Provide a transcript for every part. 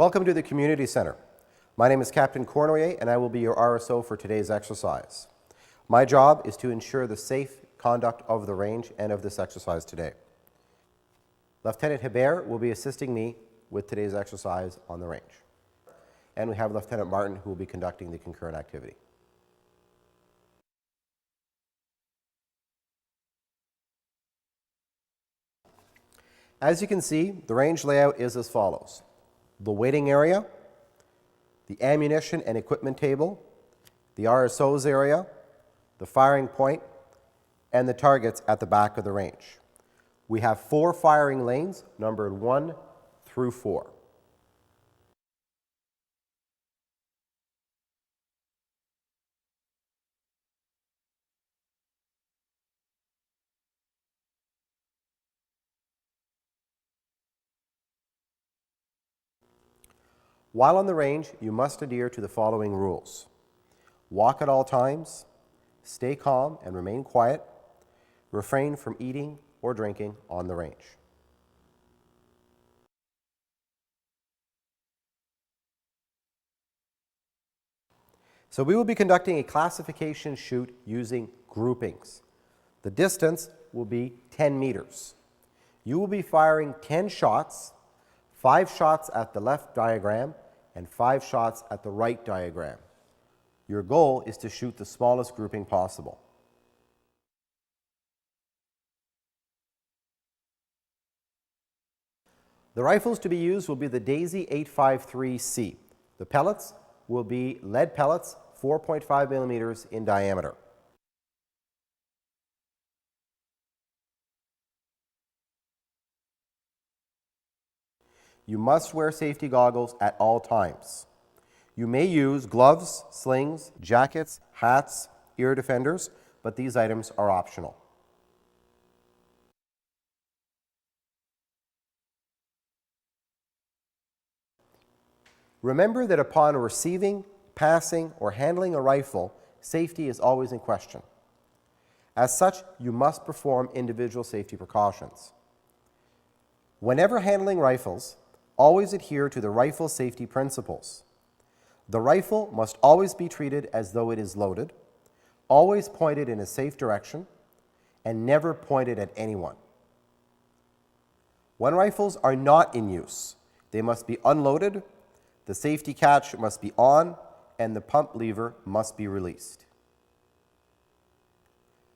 Welcome to the Community Center. My name is Captain Cournoyer and I will be your RSO for today's exercise. My job is to ensure the safe conduct of the range and of this exercise today. Lieutenant Hebert will be assisting me with today's exercise on the range. And we have Lieutenant Martin who will be conducting the concurrent activity. As you can see, the range layout is as follows. The waiting area, the ammunition and equipment table, the RSO's area, the firing point, and the targets at the back of the range. We have 4 firing lanes, numbered 1 through 4. While on the range, you must adhere to the following rules. Walk at all times, stay calm and remain quiet, refrain from eating or drinking on the range. So we will be conducting a classification shoot using groupings. The distance will be 10 meters. You will be firing 10 shots, 5 shots at the left diagram and 5 shots at the right diagram. Your goal is to shoot the smallest grouping possible. The rifles to be used will be the Daisy 853C. The pellets will be lead pellets, 4.5 millimeters in diameter. You must wear safety goggles at all times. You may use gloves, slings, jackets, hats, ear defenders, but these items are optional. Remember that upon receiving, passing, or handling a rifle, safety is always in question. As such, you must perform individual safety precautions. Whenever handling rifles, always adhere to the rifle safety principles. The rifle must always be treated as though it is loaded, always pointed in a safe direction, and never pointed at anyone. When rifles are not in use, they must be unloaded, the safety catch must be on, and the pump lever must be released.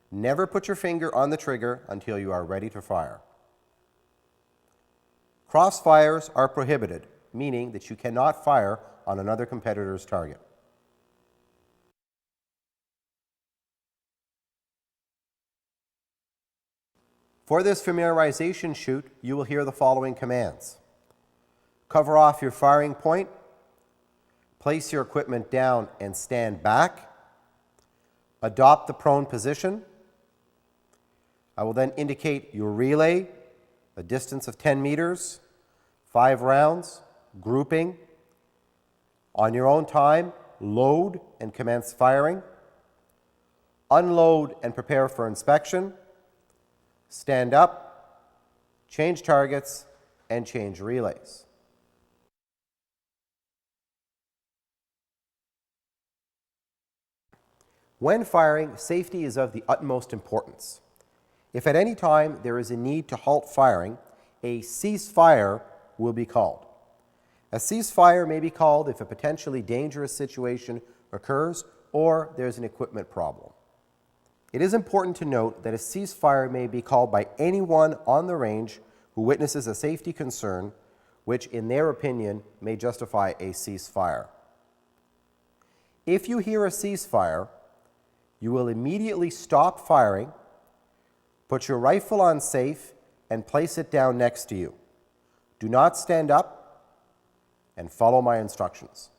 Never put your finger on the trigger until you are ready to fire. Crossfires are prohibited, meaning that you cannot fire on another competitor's target. For this familiarization shoot, you will hear the following commands. Cover off your firing point, place your equipment down and stand back, adopt the prone position. I will then indicate your relay, a distance of 10 meters, 5 rounds, grouping. On your own time, load and commence firing. Unload and prepare for inspection. Stand up, change targets, and change relays. When firing, safety is of the utmost importance. If at any time there is a need to halt firing, a ceasefire will be called. A ceasefire may be called if a potentially dangerous situation occurs or there's an equipment problem. It is important to note that a ceasefire may be called by anyone on the range who witnesses a safety concern, which in their opinion may justify a ceasefire. If you hear a ceasefire, you will immediately stop firing, put your rifle on safe, and place it down next to you. Do not stand up and follow my instructions.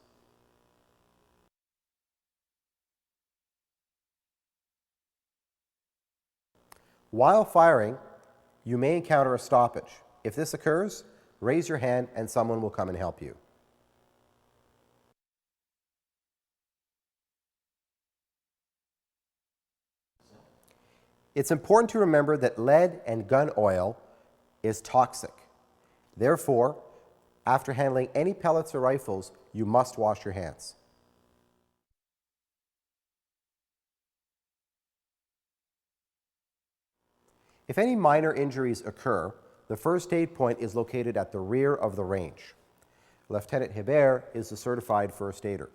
While firing, you may encounter a stoppage. If this occurs, raise your hand and someone will come and help you. It's important to remember that lead and gun oil is toxic. Therefore, After handling any pellets or rifles, you must wash your hands. If any minor injuries occur, the first aid point is located at the rear of the range. Lieutenant Hebert is the certified first aider.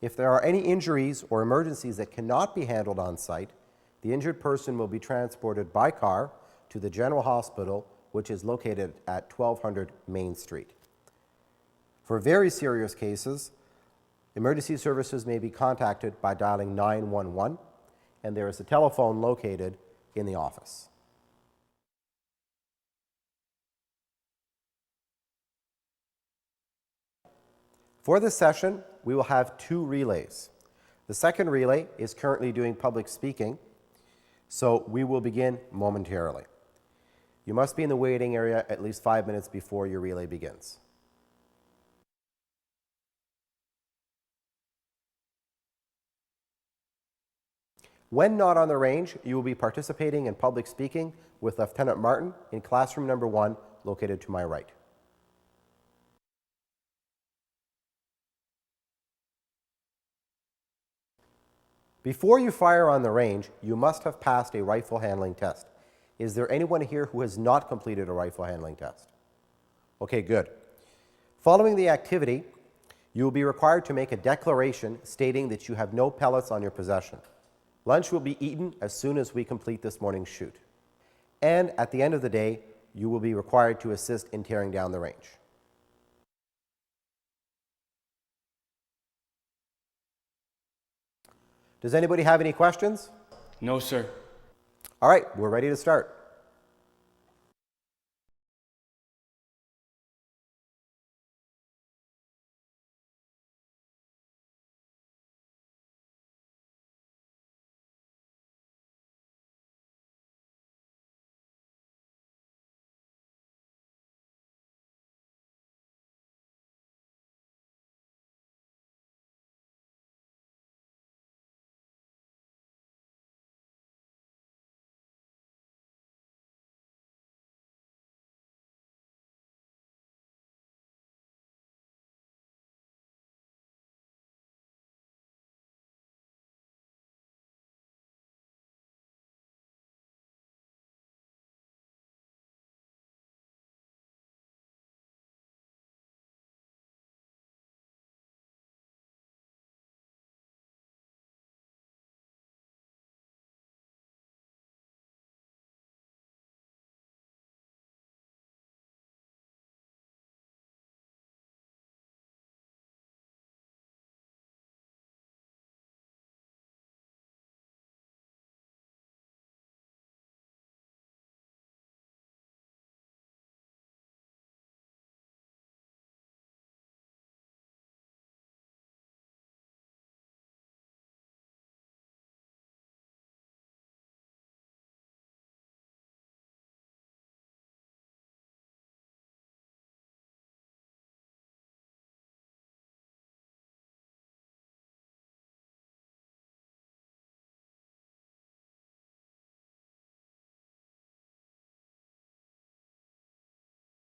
If there are any injuries or emergencies that cannot be handled on site, the injured person will be transported by car to the General Hospital, which is located at 1200 Main Street. For very serious cases, emergency services may be contacted by dialing 911, and there is a telephone located in the office. For this session, we will have 2 relays. The second relay is currently doing public speaking, so we will begin momentarily. You must be in the waiting area at least 5 minutes before your relay begins. When not on the range, you will be participating in public speaking with Lieutenant Martin in classroom number 1, located to my right. Before you fire on the range, you must have passed a rifle handling test. Is there anyone here who has not completed a rifle handling test? Okay, good. Following the activity, you will be required to make a declaration stating that you have no pellets on your possession. Lunch will be eaten as soon as we complete this morning's shoot. And at the end of the day, you will be required to assist in tearing down the range. Does anybody have any questions? No, sir. All right, we're ready to start.